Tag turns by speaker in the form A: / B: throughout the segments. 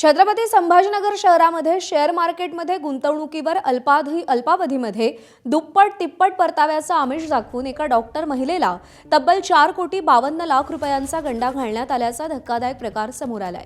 A: छत्रपती संभाजीनगर शहरामध्ये शेअर मार्केटमध्ये गुंतवणुकीवर अल्पावधीमध्ये दुप्पट तिप्पट परताव्याचा आमिष दाखवून एका डॉक्टर महिलेला तब्बल 4,52,00,000 रुपयांचा गंडा घालण्यात आल्याचा धक्कादायक प्रकार समोर आलाय।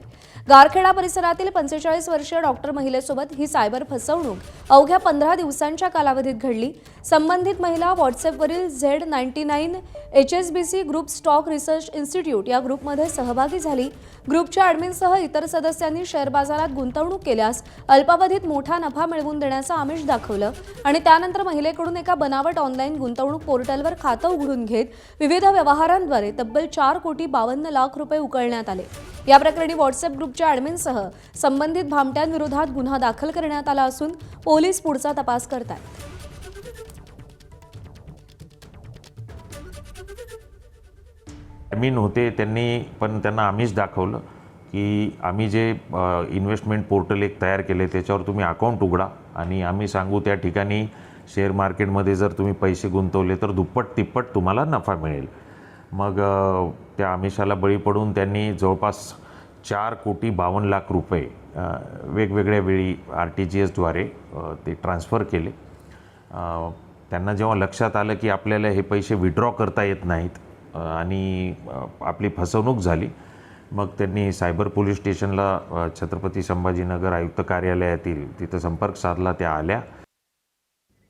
A: गारखेडा परिसरातील 45 वर्षीय डॉक्टर महिलेसोबत ही सायबर फसवणूक अवघ्या 15 दिवसांच्या कालावधीत घडली। संबंधित महिला व्हॉट्सअपवरील Z99 HSBC group stock research institute या ग्रुपमध्ये सहभागी झाली। ग्रुपच्या ॲडमिनसह इतर सदस्यांनी शेअर बाजारात गुंतवणूक केल्यास अल्पावधीत मोठा नफा मिळवून देण्याचं आमिष दाखवलं आणि त्यानंतर महिलेकडून एका बनावट ऑनलाईन गुंतवणूक पोर्टलवर खातं उघडून घेत विविध व्यवहारांद्वारे तब्बल 4,52,00,000 रुपये उकळण्यात आले। या प्रकरणी व्हॉट्सअप ग्रुपच्या ॲडमिनसह संबंधित भामट्यांविरोधात गुन्हा दाखल करण्यात आला असून पोलीस पुढचा तपास करतात।
B: ॲडमिन होते त्यांना आमिष दाखवलं की आम्ही जे इन्व्हेस्टमेंट पोर्टल एक तयार केले त्याच्यावर तुम्ही अकाउंट उघडा आणि आम्ही सांगू त्या ठिकाणी शेअर मार्केटमध्ये जर तुम्ही पैसे गुंतवले तर दुप्पट तिप्पट तुम्हाला नफा मिळेल। मग त्या आमिषाला बळी पडून त्यांनी जवळपास 4,52,00,000 रुपये वेगवेगळ्या वेळी RTGS द्वारे ते ट्रान्सफर केले। त्यांना जेव्हा लक्षात आलं की आपल्याला हे पैसे विड्रॉ करता येत नाहीत आणि आपली फसवणूक झाली, मग त्यांनी सायबर पोलीस स्टेशनला छत्रपती संभाजीनगर आयुक्त कार्यालयातील तिथं संपर्क साधला। त्या आल्या